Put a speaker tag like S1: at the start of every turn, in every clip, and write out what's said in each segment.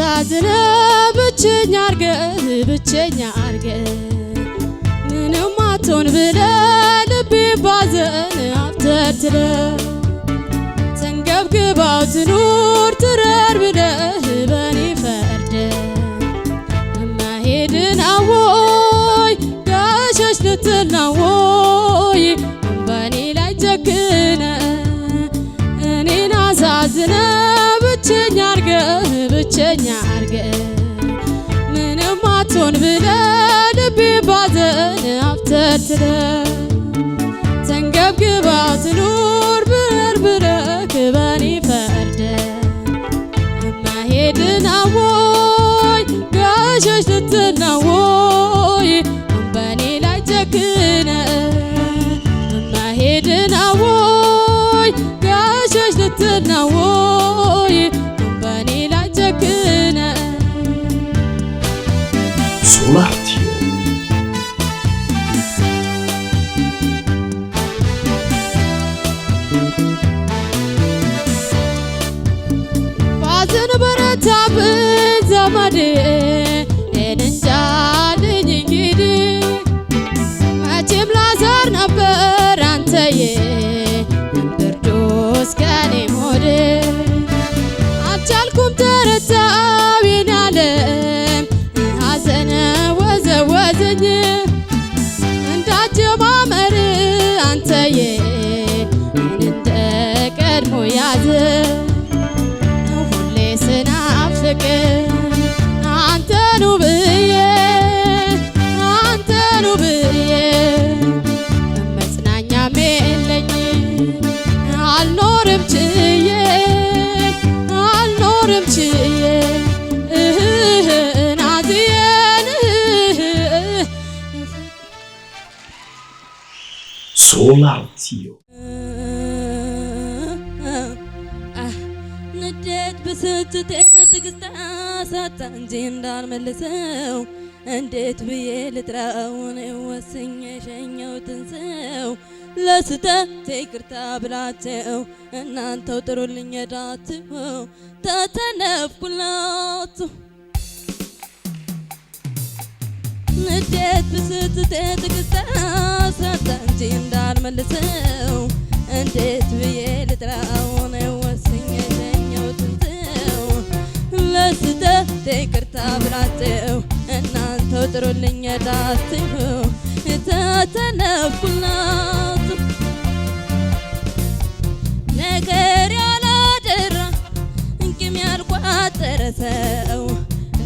S1: አሳዝነ ብቸኛ አርገ ምንም አትሆን ብለ ልቤ ባዘን አፍተትለ ተንገብግባው ትኑር ትረር ብለህ በኔ ፈርደ መሄድን አወይ ጋሸሽ ልትል ናወይ በኔ ላይ ጨክነ እኔን አሳዝነ ብቸኛ አርገ ምንም አትሆን ብለ ልቤ ባዘን አፍተትለ ተንገብግባው ትኑር ብረር ብለህ በኔ ፈርደ መሄድን አወይ ጋሸሽ ልትል ናወይ በኔ ላይ ጨክነ መሄድን አወይ ጋሸሽ ልትል ናወይ በኔ ላይ ጨክነ
S2: Solatio
S1: ባዘን በረታብን ዘመዴ እንንጃልኝ እንግዲህ መቼም ላዘር ነበር አንተዬ ብርዱስ ከኔ ሞዴ አልቻልኩም ተረታው የኔ ዓለም ሐዘን ወዘወዘኝ እንዳጀማመር አንተዬ እንደ ቀድሞ ያዘ ሁሌ ስናፍቅ አንተኑ ብዬ መጽናኛም የለኝ አልኖርም ችዬ ናዝዬን
S2: Solatio
S3: ንዴት ብስጭት ትዕግስት አሳጣ እንጂ እንዳልመልሰው እንዴት ብዬ ልጥራውን ወስኜ የሸኘሁትን ሰው ለስተት ይቅርታ ብላቸው እናንተው ጥሩልኝ ዳትው ተተነፍኩላችሁ ንዴት ብስጭት ትዕግስት አሳጣ እንጂ እንዳልመልሰው እንዴት ብዬ ልጥራውን ወስኜ የሸኘሁትን ሰው ለስተት ይቅርታ ብላቸው እናንተው ጥሩልኝ ዳትው ተተነፍኩላችሁ ነገር ያላደራ ቂም ያልቋጠረ ሰው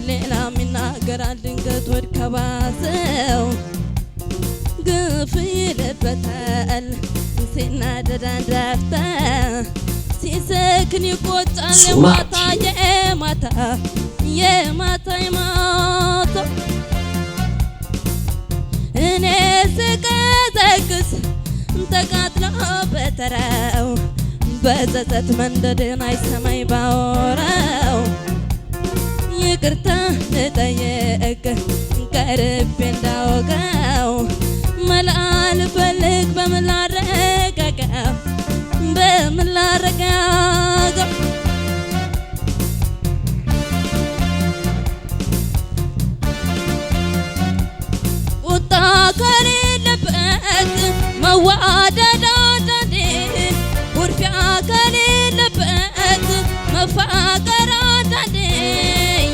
S3: ሌላም ይናገራል ድንገት ወድ ከባሰው ግፍ ይልበታል ሲናደድ አንዳፍታ ሲሰክን ይቆጫል የማታ እኔ ስቀዘቅዝ ተቃጥሎ በተራው በጸጸት መንደድን አይሰማኝ ባወራው ይቅርታ ልጠየቅ ቀርቤ እንዳወጋው መላ ልፈልግ በምን ላረጋጋው ቁጣ ከሌለበት መዋደድ አንዳንዴ ኩርፊያ ከሌለበት መፋቀር አንዳንዴ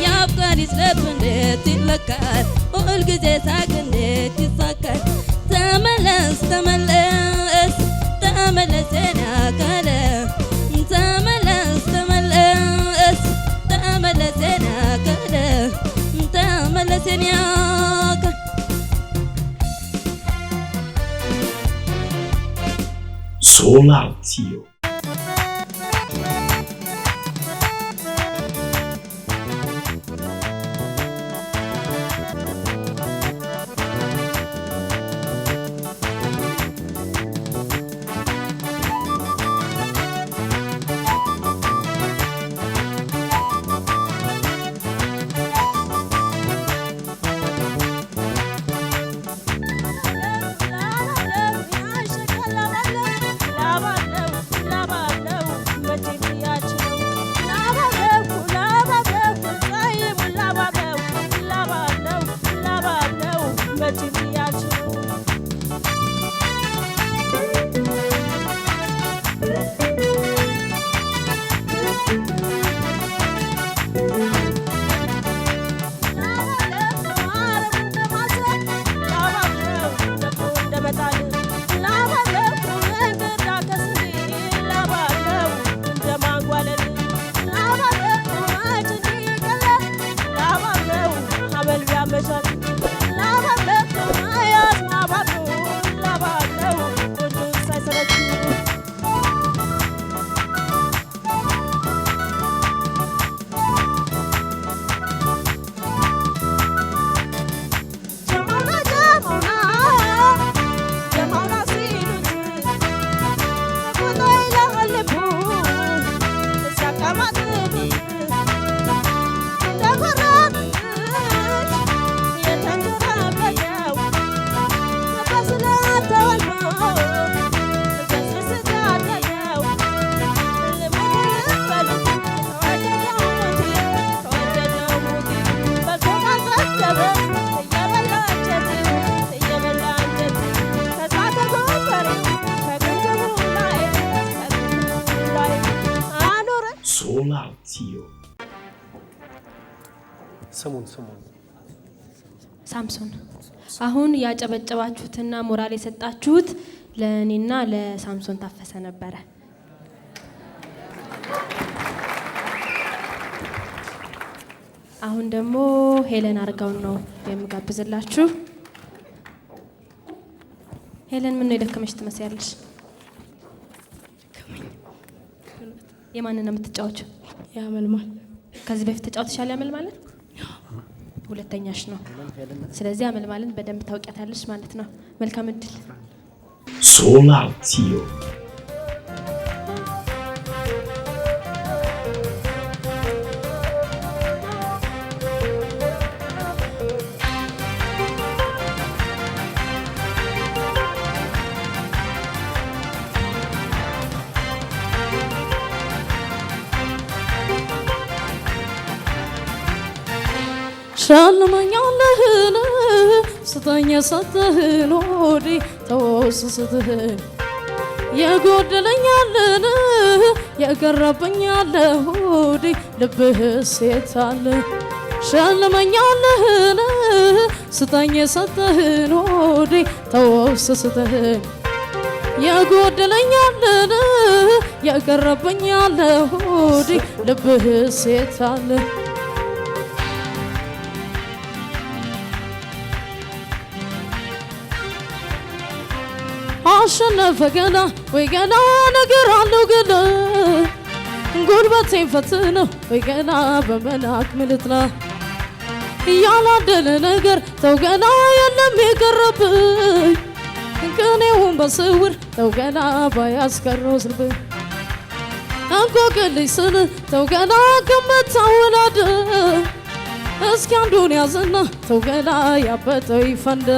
S3: ያፍቃሪ ስለብ እንዴት ይለካል ሁልጊዜ ሳቅ እንዴት ይሳካል ተመለስ የኔ አካል ተመለስ የኔ አካል ተመለስ የኔ አካል
S2: Solatio Solatio.
S4: ስሙን
S5: ሳምሶን አሁን ያጨበጨባችሁትና ሞራል የሰጣችሁት ለኔና ለሳምሶን ታፈሰ ነበረ። አሁን ደግሞ ሄለን አርጋው ነው የምጋብዝላችሁ። ሄለን ምን ነው የደከመሽ ትመስያለሽ? የማንን ነው የምትጫወችው?
S1: ያመልማል።
S5: ከዚህ በፊት ተጫውተሻል ያመልማልን? ሁለተኛሽ ነው። ስለዚህ ያመልማልን በደንብ ታውቂያታለሽ ማለት ነው። መልካም እድል።
S2: Solatio.
S1: ሸልመኛለህን ስተኛ ሰተህን ወዲ ተወስስትህን የጎደለኛለን የቀረበኛለ ወዲ ልብህ ሴታለ ሸልመኛለህን ስተኛ ሰተህን ወዲ ተወስስትህን የጎደለኛለን የቀረበኛለ ወዲ ልብህ ሴታለ አሸነፈ ገና ወይ ገና ነገር አለው ገና ጉልበቴን ፈትነው ወይ ገና በመላክ ምልጥላ ያላደለ ነገር ተው ገና የለም የቀረብኝ ቅኔውን በስውር ተው ገና ባያስቀረው ስልብኝ እንቆቅልሽ ስል ተው ገና ከምታወላደ እስኪ አንዱን ያዝና ተው ገና ያበጠው ይፈንዳ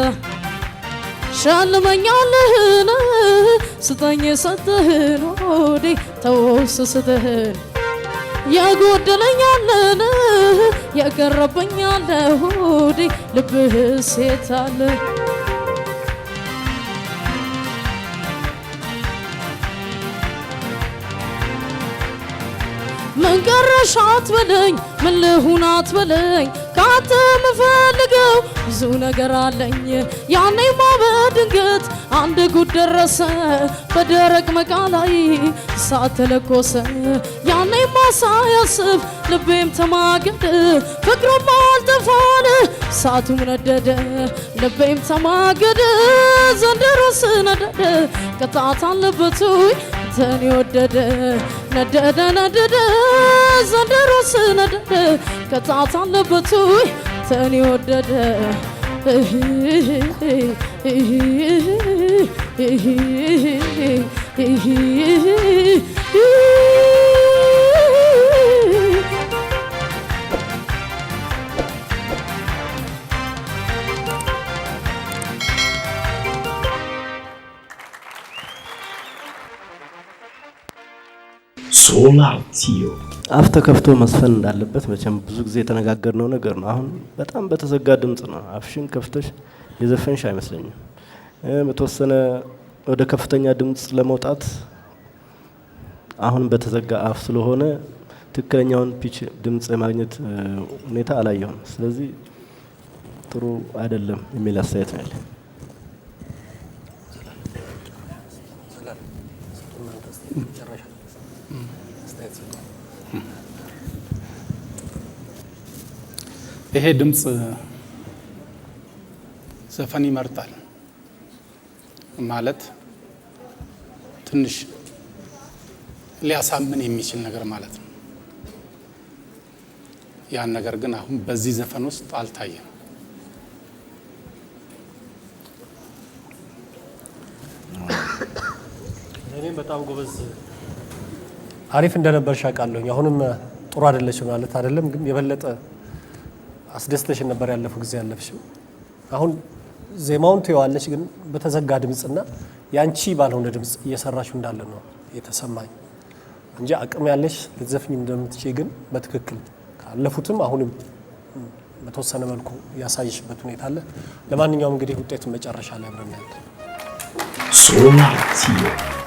S1: ሸልመኛለህን ስተኝ ሰተህን ወዲ ተወስስትህን የጎደለኛለን የቀረበኛለ ወዲ ልብህ ሴታለ ምን ቀረሽ አትበለኝ ምን ልሁን አትበለኝ ካንተ ምፈልገው ብዙ ነገር አለኝ ያኔማ በድንገት አንድ ጉድ ደረሰ በደረቅ መቃ ላይ እሳት ተለኮሰ ያኔማ ሳያስብ ልቤም ተማገደ ፍቅሩም አልጠፋን እሳቱም ነደደ ልቤም ተማገደ ዘንድሮስ ነደደ ቅጣት አለበት አንተን የወደደ ነደደ ነደደ ዘንድሮስ ነደደ ቅጣት አለበት አንተን የወደደ
S2: Solatio.
S4: አፍ ተከፍቶ መስፈን እንዳለበት መቼም ብዙ ጊዜ የተነጋገርነው ነገር ነው። አሁን በጣም በተዘጋ ድምጽ ነው አፍሽን ከፍተሽ የዘፈንሽ አይመስለኝም። የተወሰነ ወደ ከፍተኛ ድምጽ ለመውጣት አሁን በተዘጋ አፍ ስለሆነ ትክክለኛውን ፒች ድምጽ የማግኘት ሁኔታ አላየሁም። ስለዚህ ጥሩ አይደለም የሚል አስተያየት ነው ያለኝ።
S6: ይሄ ድምጽ ዘፈን ይመርጣል ማለት ትንሽ ሊያሳምን የሚችል ነገር ማለት ነው። ያን ነገር ግን አሁን በዚህ ዘፈን ውስጥ አልታየም።
S4: እኔም በጣም ጎበዝ አሪፍ እንደነበርሽ አውቃለሁ። አሁንም ጥሩ አይደለሽ ማለት አይደለም፣ ግን የበለጠ አስደስተሽ ነበር ያለፈው ጊዜ ያለፍሽው። አሁን ዜማውን ትይዋለሽ፣ ግን በተዘጋ ድምጽና ያንቺ ባልሆነ ድምጽ እየሰራሽው እንዳለ ነው የተሰማኝ እንጂ አቅም ያለሽ ልትዘፍኝ እንደምትችይ ግን በትክክል ካለፉትም አሁንም በተወሰነ መልኩ ያሳይሽበት ሁኔታ አለ። ለማንኛውም እንግዲህ ውጤቱን መጨረሻ ላይ አብረን እናያለን።
S2: Solatio.